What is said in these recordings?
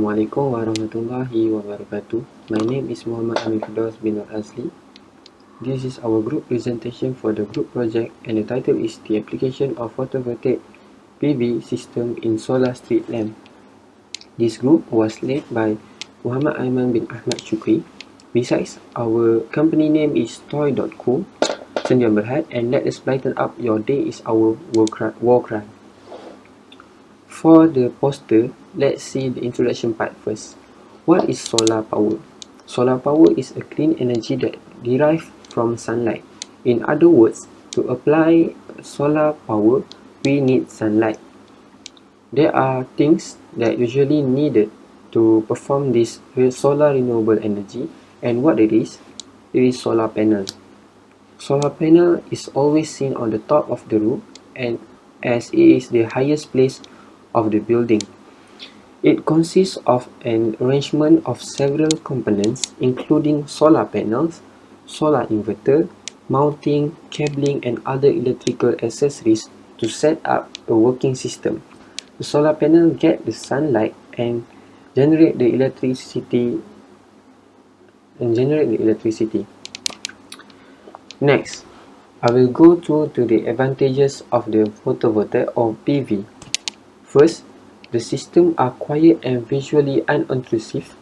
Assalamualaikum warahmatullahi wabarakatuh. My name is Muhammad Amin Firdaus bin Nur Azli. This is our group presentation for the group project, and the title is The Application of Photovoltaic PV System in Solar Street Lamp. This group was led by Muhammad Aiman bin Ahmad Shukri. Besides, our company name is Toy.co, Sendian Berhad, and Let Us Brighten Up Your Day is our war cry. For the poster, let's see the introduction part first. What is solar power? Solar power is a clean energy that derives from sunlight. In other words, to apply solar power, we need sunlight. There are things that usually needed to perform this solar renewable energy, and what it is solar panel. Solar panel is always seen on the top of the roof, and as it is the highest place of the building. It consists of an arrangement of several components, including solar panels, solar inverter, mounting, cabling, and other electrical accessories to set up a working system. The solar panel get the sunlight and generate the electricity. Next, I will go through to the advantages of the photovoltaic or PV. First, the system are quiet and visually unobtrusive.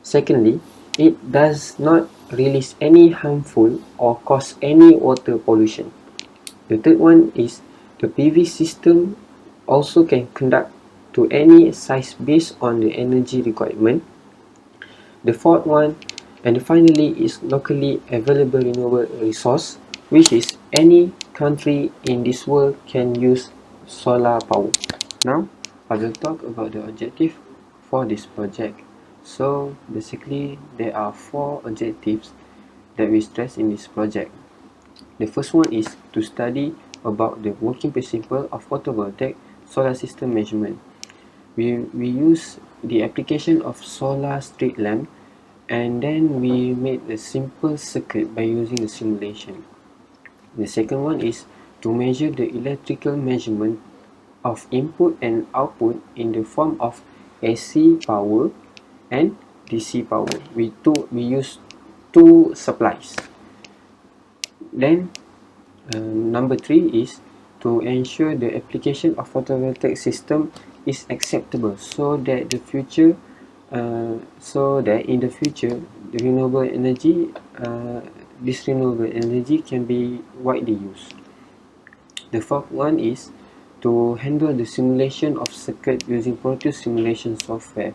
Secondly, it does not release any harmful or cause any water pollution. The third one is the PV system also can conduct to any size based on the energy requirement. The fourth one and finally is locally available renewable resource, which is any country in this world can use solar power. Now, I will talk about the objective for this project. So, basically, there are 4 objectives that we stress in this project. The first one is to study about the working principle of photovoltaic solar system measurement. We use the application of solar street lamp, and then we made a simple circuit by using a simulation. The second one is to measure the electrical measurement of input and output in the form of AC power and DC power. We use 2 supplies. Then number 3 is to ensure the application of photovoltaic system is acceptable so that in the future the renewable energy can be widely used. The fourth one is to handle the simulation of circuit using Proteus simulation software.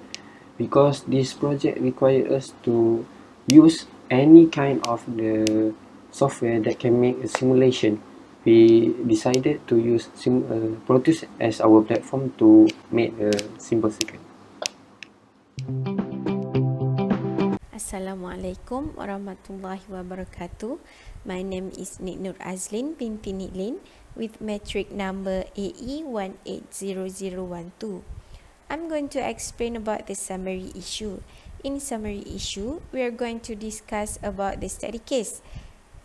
Because this project requires us to use any kind of the software that can make a simulation, we decided to use Proteus as our platform to make a simple circuit. Assalamualaikum warahmatullahi wabarakatuh. My name is Nur Azlin binti Nitlin with metric number AE180012. I'm going to explain about the summary issue. In summary issue, we are going to discuss about the study case.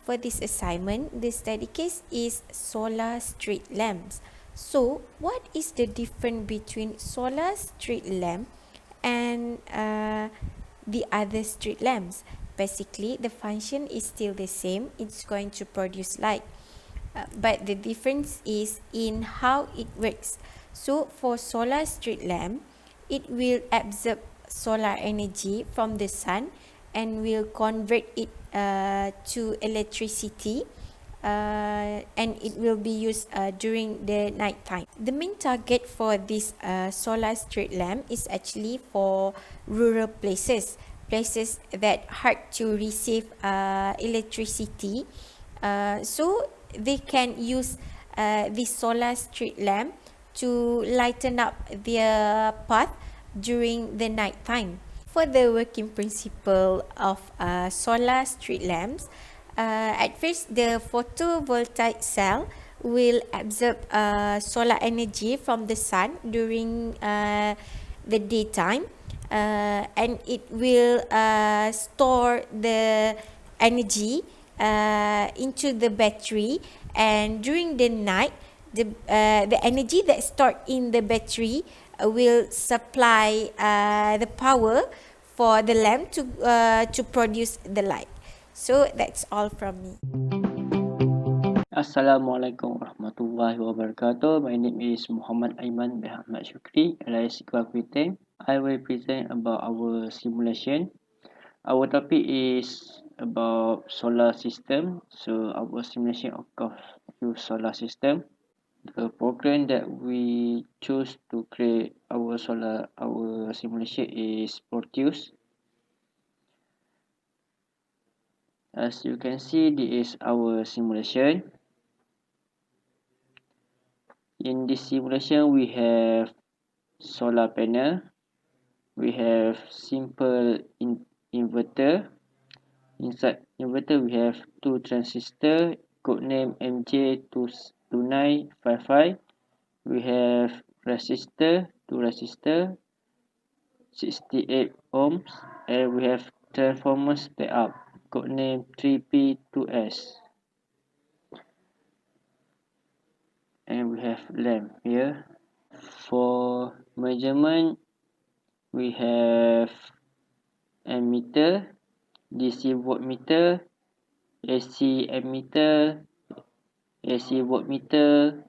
For this assignment, the study case is solar street lamps. So, what is the difference between solar street lamp and the other street lamps? Basically, the function is still the same. It's going to produce light. But the difference is in how it works. So for solar street lamp, it will absorb solar energy from the sun and will convert it to electricity, and it will be used during the night time. The main target for this solar street lamp is actually for rural places that hard to receive electricity. So they can use this solar street lamp to lighten up their path during the night time. For the working principle of solar street lamps, at first the photovoltaic cell will absorb solar energy from the sun during the daytime, and it will store the energy into the battery, and during the night the energy that's stored in the battery will supply the power for the lamp to produce the light. So that's all from me. Assalamualaikum warahmatullahi wabarakatuh. My name is Muhammad Aiman bin Ahmad Shukri, alias Iqbal Kuiteng. I will present about our simulation. Our topic is about solar system. So our simulation of course use solar system. The program that we choose to create our simulation is Proteus. As you can see, this is our simulation. In this simulation, we have solar panel, we have simple inverter. Inside inverter, we have two transistor, codename MJ2955. We have resistor, two resistor, 68 ohms, and we have transformer step up, codename 3P2S. And we have lamp here. For measurement, we have ammeter, DC voltmeter, AC ammeter, AC voltmeter,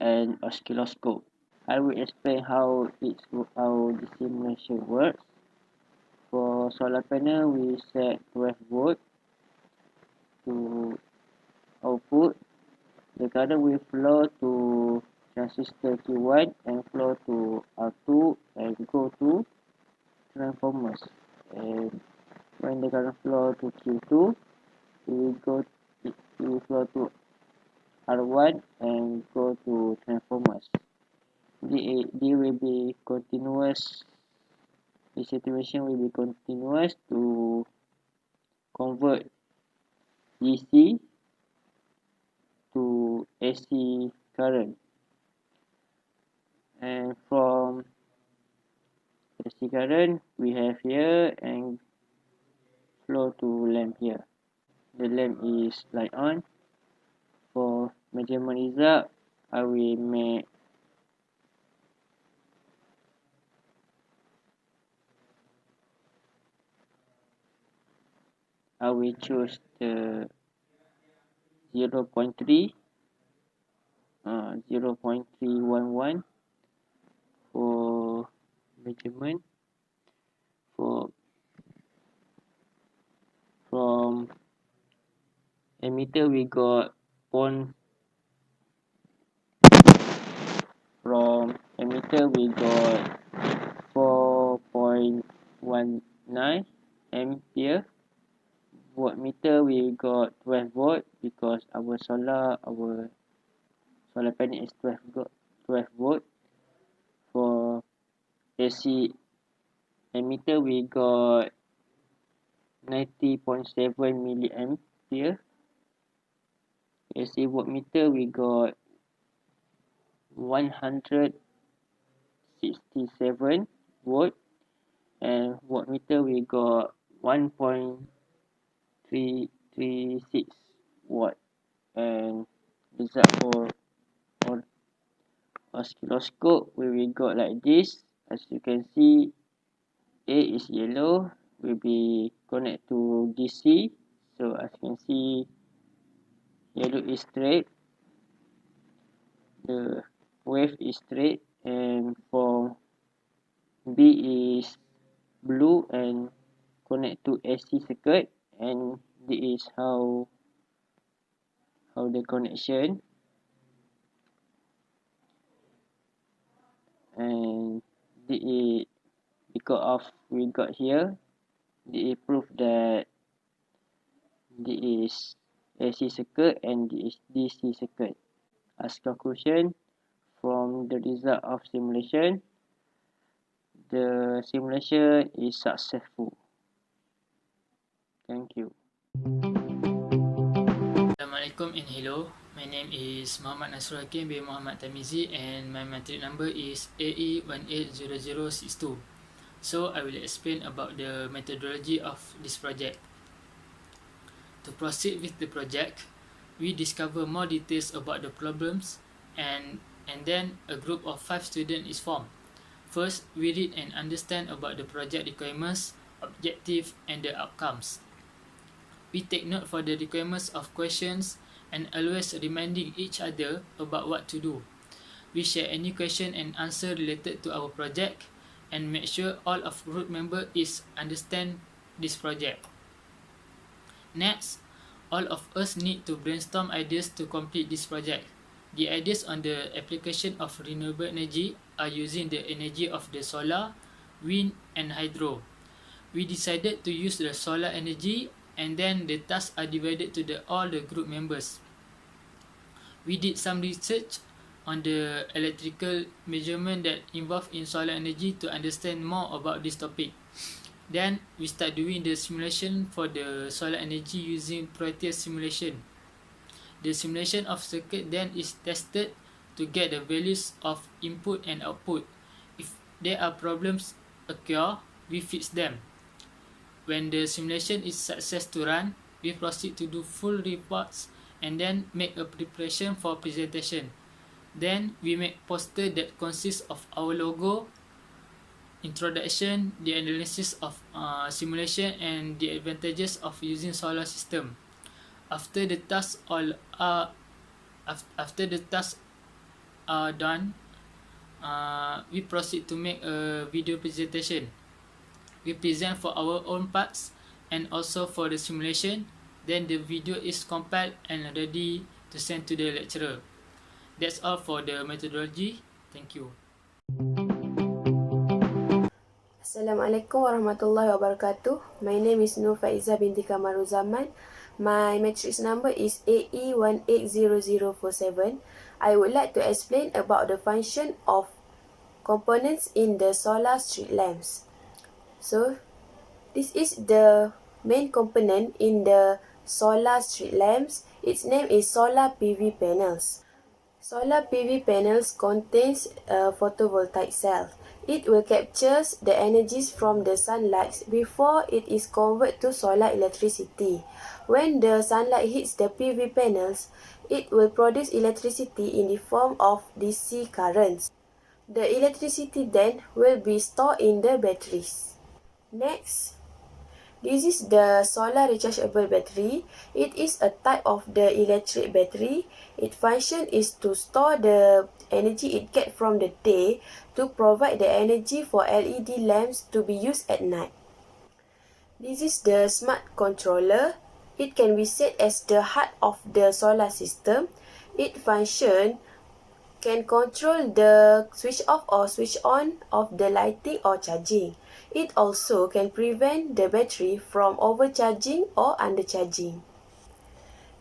and oscilloscope. I will explain how the simulation works. For solar panel, we set 12 volt to output. The current will flow to transistor Q1 and flow to R2 and go to transformers. And when the current flow to Q2, it will flow to R1 and go to transformers. They will be continuous. The situation will be continuous to convert DC to AC current. And from AC current we have here and flow to lamp here. The lamp is light on. For measurement result, I will choose the 0.3 0.311 for measurement. From ammeter we got from ammeter we got 4.19 ampere. Voltmeter we got 12 volt because our solar panel is 12 volt. For AC ammeter we got 90.7 milliampere. AC voltmeter we got 167 volt, and voltmeter we got 1.336 watt. And result for oscilloscope we got like this. As you can see, A is yellow, will be connect to DC. So as you can see, yellow is straight, the wave is straight, and for B is blue and connect to AC circuit, and this is how the connection. And this is because of we got here, this is proof that this is AC circuit and this is DC circuit. As conclusion, from the result of simulation, the simulation is successful. Thank you. Assalamualaikum and hello. My name is Muhammad Nasrul Hakim bin Muhammad Tamizi and my matric number is AE180062. So I will explain about the methodology of this project. To proceed with the project, we discover more details about the problems and and then a group of 5 students is formed. First, we read and understand about the project requirements, objective, and the outcomes. We take note for the requirements of questions and always reminding each other about what to do. We share any question and answer related to our project and make sure all of group member is understand this project. Next, all of us need to brainstorm ideas to complete this project. The ideas on the application of renewable energy are using the energy of the solar, wind, and hydro. We decided to use the solar energy, and then the tasks are divided to all the group members. We did some research on the electrical measurement that involved in solar energy to understand more about this topic. Then we start doing the simulation for the solar energy using Proteus simulation. The simulation of circuit then is tested to get the values of input and output. If there are problems occur, we fix them. When the simulation is success to run, we proceed to do full reports and then make a preparation for presentation. Then we make poster that consists of our logo, introduction, the analysis of simulation, and the advantages of using solar system. After the tasks are done, we proceed to make a video presentation. We present for our own parts and also for the simulation. Then the video is compiled and ready to send to the lecturer. That's all for the methodology. Thank you. Assalamualaikum warahmatullahi wabarakatuh. My name is Nur Faiza binti Kamaruzaman. My matrix number is AE180047. I would like to explain about the function of components in the solar street lamps. So, this is the main component in the solar street lamps. Its name is solar PV panels. Solar PV panels contains a photovoltaic cell. It will capture the energies from the sunlight before it is converted to solar electricity. When the sunlight hits the PV panels, it will produce electricity in the form of DC currents. The electricity then will be stored in the batteries. Next, this is the solar rechargeable battery. It is a type of the electric battery. Its function is to store the energy it gets from the day to provide the energy for LED lamps to be used at night. This is the smart controller. It can be set as the heart of the solar system. Its function can control the switch off or switch on of the lighting or charging. It also can prevent the battery from overcharging or undercharging.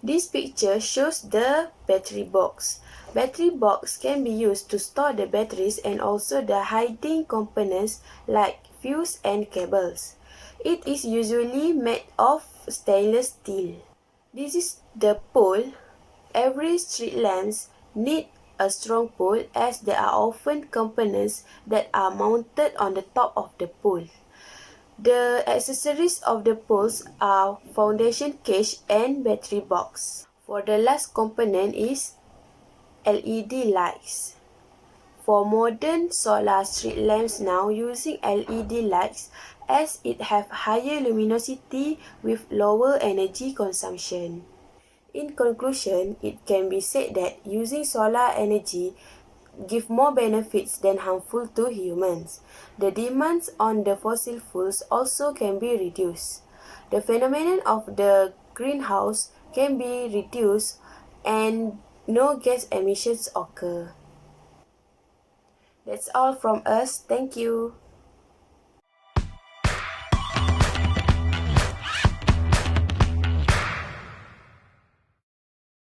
This picture shows the battery box. Battery box can be used to store the batteries and also the hiding components like fuse and cables. It is usually made of stainless steel. This is the pole. Every street lamps need a strong pole as there are often components that are mounted on the top of the pole. The accessories of the poles are foundation cage and battery box. For the last component is LED lights. For modern solar street lamps now using LED lights as it have higher luminosity with lower energy consumption. In conclusion, it can be said that using solar energy give more benefits than harmful to humans. The demands on the fossil fuels also can be reduced. The phenomenon of the greenhouse can be reduced and no gas emissions occur. That's all from us. Thank you.